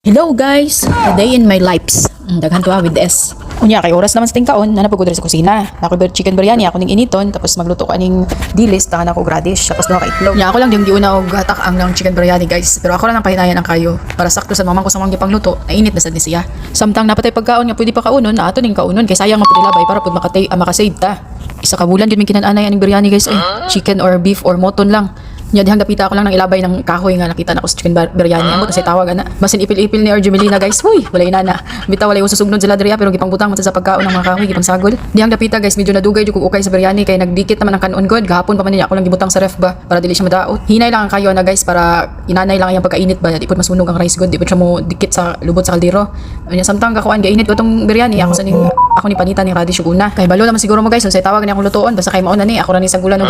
Hello guys, a day in my lives. Daghan to with S. Unya kay oras naman sa tingkaon, napagod sa kusina. Nako chicken biryani ako ning initon, tapos magluto ka ning dilis, tahan ako radish, tapos duha ka itlog. Nya ako lang yung giuna og hatak ang lang chicken biryani guys. Pero ako lang ang pahinayan ang kayo para sakto sa mamang ko sa mga gipangluto. Nainit na sad ni siya. Samtang napatay pagkaon nga pwede pa kaunon, na ato ning kaunon kay sayang mapudilabay para pud makasave ta. Isa ka bulan gyud min kinan-anay aning biryani guys. Chicken or beef or mutton lang. Nya dihang dapita ako lang ng ilabay ng kahoy nga nakita na ko sa chicken biryani. Amo to say tawag ana. Basin ipil-ipil ni Arjumelina guys. Huy, walay nana. Bitaw walay ususugnod sila diriya pero gipangbutang mo sa pagkaon ng mga kahoy gipang sagol. Dihang dapita guys, medyo nadugay jud kog ukay sa biryani kay nagdikit naman ang kanon god. Gahapon pa man niya ako lang gibutang sa ref ba para dili siya madaot. Hinay lang ang kayo na guys para inanay lang ang pagkainit ba. Di pud masunog ang rice god, di pud siya mo dikit sa lubot sa kaldero. Nya samtang kakuan gainit ko tong biryani ako ni panita ni radish ug una. Kay balo naman siguro mo guys, so say tawag ni akong lutuon basta kay mao na ni ako ra ni sagulan og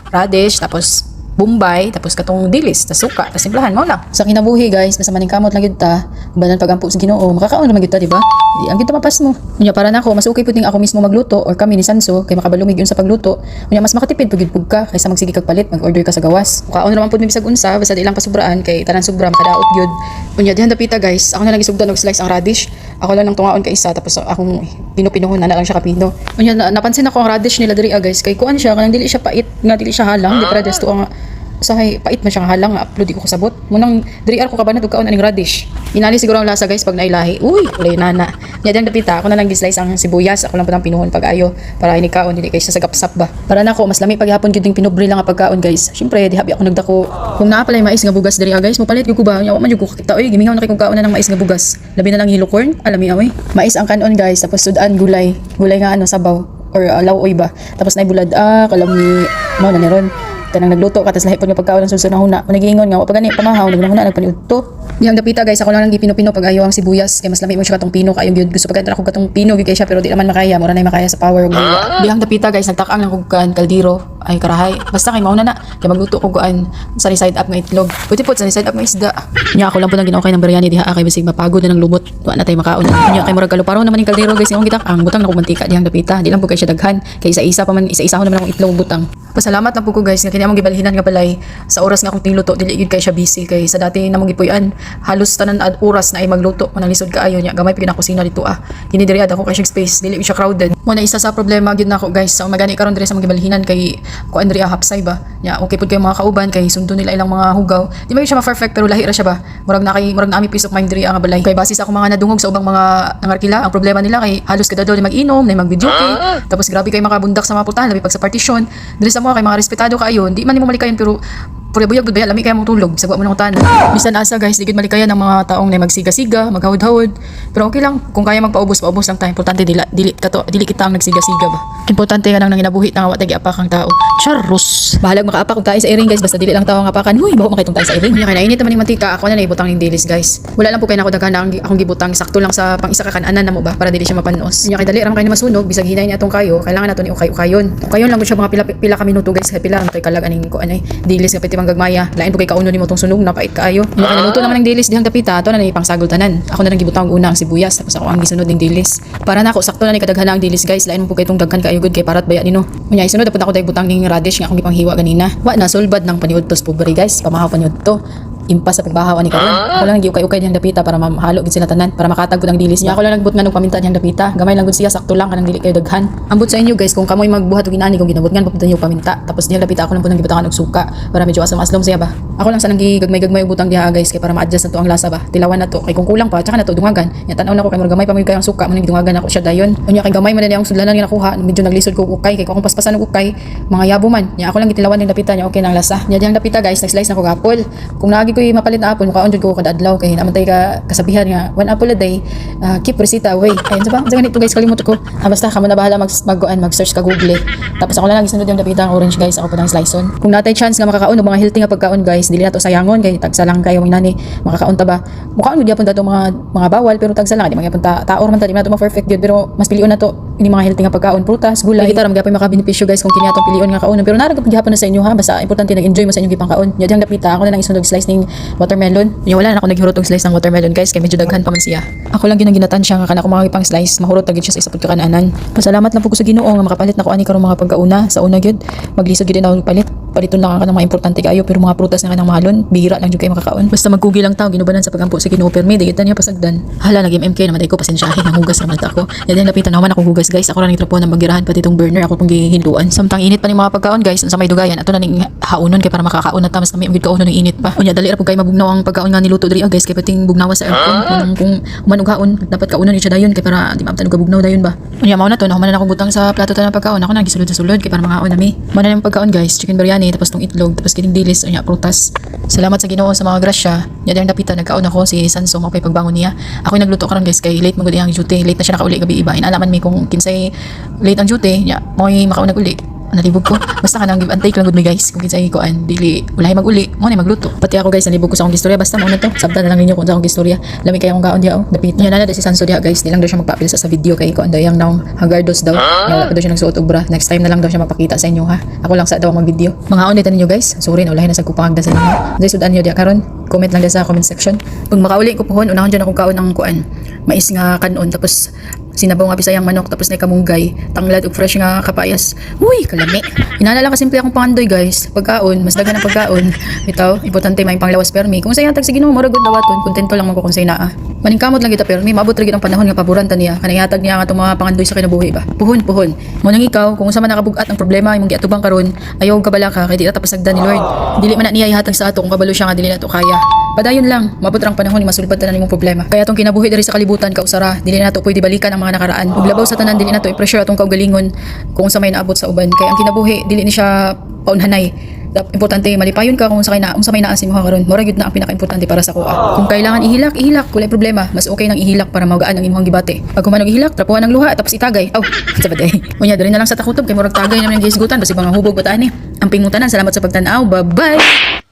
radish, tapos Bombay, tapos katong dilis, tas suka, tas simplahan mo lang. Sa kinabuhi guys, nasa maning kamot lang gyud ta, banan pagampo sa Ginoo, makakaon naman gyud ta, di ba? Di ang gyud mapas mo. Unya para nako, mas okay pud ning ako mismo magluto or kami ni Sanso kay makabalumig yun sa pagluto. Unya mas makatipid pud gyud ka kaysa magsige kag palit, mag-order ka sa gawas. Kaon naman pud mi bisag unsa, basta di lang pasubraan kay tanan sobra makadaot gyud. Unya dihan dapita guys, ako na lang isugdan og slice ang radish. Ako lang nang tungaon kay isa tapos akong pinupinuhon na lang siya kapino. Unya napansin ako ang radish nila diri guys, kay kuan siya kanang dili siya pait, nga dili siya halang, di para desto ang usahay pait man siyang halang nga upload ko kasabot munang diri ko kabanat og kaon aning radish inali siguro ang lasa guys pag nailahi uy ulay nana nya dang dapita ako na lang gislice ang sibuyas ako lang putang pinuhon pag ayo para ini kaon dili kay siya sagapsap ba para nako mas lami paghapon gyud ning pinubri lang nga pagkaon guys syempre di habi ako nagdako kung naa palay mais nga bugas diri guys mopalit gyud ko ba nya wa man gyud ko kita oy gimingaw na kay kung kaon na ng mais nga bugas labi na lang yellow corn alami amoy mais ang kanon guys tapos sudan gulay nga ano sabaw or lawoy ba tapos nay bulad kalami mao na ni ron tanang nagluto ka tas lahi pud nga pagkaon ang sulsol na huna mo nagiingon nga wa pa gani pamahaw nagnahuna nagpaniudto dihang dapita guys ako lang gipino-pino pag ayo ang sibuyas kay mas lami mo siya katong pino kayo gyud gusto pagka ko katong pino gyud kay siya pero di naman makaya mura nay makaya sa power ug dihang dapita guys nagtak-ang lang kog kan kaldero ay karahay basta kay mauna na kay magluto ko kuan sa side up nga itlog puti pud sa side up nga isda nya ako lang pud ang ginaukay ng biryani diha kay bisig mapagod na ng lubot wa na tay makaon nya kay murag kaluparo naman ning kaldero guys nga gitak-ang butang na kog mantika dihang dapita di lang pud kay siya daghan kay isa-isa pa man isa-isa ho naman akong itlog butang pasalamat lang pud ko guys nga kini among gibalhinan nga balay sa oras nga akong tingluto dili gyud kay siya busy kay sa dati namong gipuy-an halos tanan ad oras na ay magluto manang lisod kaayo nya gamay pig na kusina dito kini diri ad ako kay siya space dili siya crowded mo na isa sa problema gyud nako guys sa magani karon diri sa mga gibalhinan kay kuan diri hapsay ba nya okay pud kay mga kauban kay sundo nila ilang mga hugaw di man siya ma-perfect pero lahi ra siya ba murag na ami peace of mind diri ang balay kay base sa akong mga nadungog sa ubang mga nangarkila ang problema nila kay halos kada daw mag-inom na mag-video tapos grabe kay makabundak sa mga putahan labi pag sa partition diri sa mga kay mga respetado kaayo di man nimo malikayan pero buyag gud lami kay mong tulog sagwa mo nang tanan bisan asa guys di gid malikayan ng mga taong na magsiga-siga maghawod-hawod pero okay lang kung kaya paubos lang tayo importante dili kita ang nagsiga-siga ba importante ka nang nanginabuhi nga wa tay giapakang tao charros bahalag makaapak og tayo sa iring guys basta dili lang tao nga apakan huy baho makitong tayo sa iring nya kay nainit naman ning mantika ako na ibutang ning dilis guys wala lang po kay nako daghan akong gibutang sakto lang sa pang isa ka kananan namo ba para dili siya mapanos nya kay dali ra man kay masunog bisag hinay ni atong kayo kailangan nato ni ukayon lang gud siya mga pila ka minuto guys kay pila kay kalag aning ko anay dilis nga piti gagmaya lain po kay kauno nimo tong sunog napait kaayo nya kay naluto naman ng dilis dihang dapita ato na ni pangsagol tanan ako na lang gibutang una ang sibuyas tapos ako ang gisunod ning dilis para nako sakto na ni kadaghan ang dilis guys lain mo po kay tong daghan kaayo gud kay parat baya nino unya isunod dapat ako day butang ning radish nga akong gipanghiwa ganina wa na sulbad ng paniudtos pobre guys pamahaw paniudto impas sa pagbahaw ani karon ako lang giukay-ukay diyang dapita para mahalo gid sila tanan para makatag gud ang dilis niya ako lang nagbut nganong paminta diyang dapita gamay lang gud siya sakto lang kanang dili kayo daghan ambot sa inyo guys kung kamoy magbuhat og inani kung ginabot ngan papunta niyo paminta tapos diyang dapita ako lang pud nang gibutangan og suka para medyo aslom siya ba ako lang sa nang gigagmay og butang diha guys kay para ma-adjust na to ang lasa ba tilawan na to kay kung kulang pa tsaka na to dungagan nya tan-aw na ko kay gamay pa mo kay ang suka man dungagan ako siya dayon unya kay gamay man na ang sudlanan nga nakuha medyo naglisod ko ukay kay kung paspasan og ukay mga yabo man nya ako lang gitilawan ning dapita nya okay nang lasa nya diyang dapita guys nag-slice na ko apple kung naagi ko mapalit na apple kaon jud ko kada adlaw kay naman tay ka kasabihan nga one apple a day keep resita away ayun sa ba ganito guys kalimot ko basta kamo na bahala mag-search ka Google tapos ako lang gisunod yung dapita ang orange guys ako pa nang slice on kung natay chance nga makakaon og mga healthy nga pagkaon guys dili na to sayangon kay tagsa lang kayo mga nani makakaon ta ba mukhaan gyud gyapon dato mga bawal pero tagsa lang di man gyapon taor man ta di man to perfect gyud pero mas pilion na to ini mga healthy nga pagkaon prutas gulay kita ra gyapon makabenepisyo guys kung kini atong pilion nga kaon pero narag gyapon na sa inyo ha basta importante nag-enjoy mo sa inyong gipang kaon nya diyang dapita ako na lang isunod slice ning watermelon nya wala na ako naghurot og slice ng watermelon guys kay medyo daghan pa man siya ako lang ginatan siya nga kana ko mga ipang slice mahurot tagid siya sa isa pud kananan pasalamat lang po ko sa Ginoo nga makapalit na ko ani karong mga pagkauna sa una gyud maglisod gyud na og palit paliton lang ka ng mga importante kayo pero mga prutas na kanang mahalon bihira lang jud kay makakaon. Basta magkugi lang taw ginubanan sa pagampo sa Ginoo permi digit niya pasagdan. Hala nag-MK naman ko pasensyahin nang hugas naman ako. Yan lapitan naman ako hugas guys. Ako ra ni trapo na magirahan pati tong burner ako pang gihinduan. Samtang init pa ni mga pagkaon guys sa may dugayan ato na ning haunon kay para makakaon na tamas kami ugid kaunon ng init pa. Unya dali ra pud kay mabugnaw ang pagkaon nga niluto diri guys kay pating bugnawa sa aircon kung humanog haon dapat kaunon ni siya dayon kay para di maabtan og bugnaw dayon ba. Unya mao na to nahuman na akong butang sa plato ta ng pagkaon ako na gisulod sa sulod kay para makaon nami. Mao na yung pagkaon guys, chicken biryani tapos tong itlog tapos kining dilis unya prutas. Salamat sa Ginoo sa mga grasya. Nya dayang dapitan nagkaon ako si Sanso mo kay pagbangon niya. Ako nagluto karon guys kay late magud ang duty, late na siya nakauli gabi iba. Inalaman mi kung kinsay late ang duty nya mo'y makaon naguli. Nalibog ko. Basta kanang give and take lang gud mi guys. Kung kinsay kuan dili ulahi maguli, mo na magluto. Pati ako guys nalibog ko sa akong istorya basta mo na to. Sabta na lang ninyo kung sa akong istorya. Lami kay akong gaon diha dapit. Nya na si Sanso diha guys, di lang daw siya magpapil sa video kay kuan daw yang nang hagardos daw. Wala pa daw siya nagsuot og bra. Next time na lang daw siya mapakita sa inyo ha. Ako lang sa daw ang mag-video. Mga on dito ninyo guys. Sorry na ulahi na sa kupangagda sa inyo. Dai sudan niyo diha karon. Comment lang sa comment section. Pag makauli ko pohon, unahon dyan akong kaon ng kuan. Mais nga kanon, tapos sinabaw nga bisayang manok, tapos na kamunggay, tanglad ug fresh nga kapayas. Uy, kalami. Inalala ka simple akong pangandoy guys. Pagkaon, mas dagan ang pagkaon. Bitaw, importante may panglawas permi. Kung sayang tag sige no, mura gud dawaton, kontento lang mo kung say naa. Maningkamot lang kita permi, maabot ra gid ang panahon nga paboran ta niya. Kanang ihatag niya nga itong mga pangandoy sa kinabuhi ba. Puhon. Mo nang ikaw, kung unsa man nakabugat ang problema imong giatubang karon, ayaw kabala ka kay di ta tapasagdan ni Lord. Dili man na niya ihatag sa ato kung kabalo siya nga dili nato kaya. Padayon lang, mabot rang panahon ni masulbad tanan nimong problema. Kaya tong kinabuhi diri sa kalibutan kausara, dili nato pwede balikan ang mga nakaraan. Ug labaw sa tanan dili nato i-pressure atong kaugalingon kung sa may naabot sa uban. Kaya ang kinabuhi dili ni siya paunhanay. Importante malipayon ka kung sa may naa si mo karon. Mura gyud na ang pinaka-importante para sa kuha. Kung kailangan ihilak, walay problema. Mas okay nang ihilak para magaan ang imong gibate. Pag kumanog ihilak, trapuhan ang luha tapos itagay. Aw, sa baday. Unya diri na lang sa takutob kay murag tagay naman ang gihisgutan basi mga hubog bataan ni. Ang pinguntanan, salamat sa pagtan-aw. Bye-bye.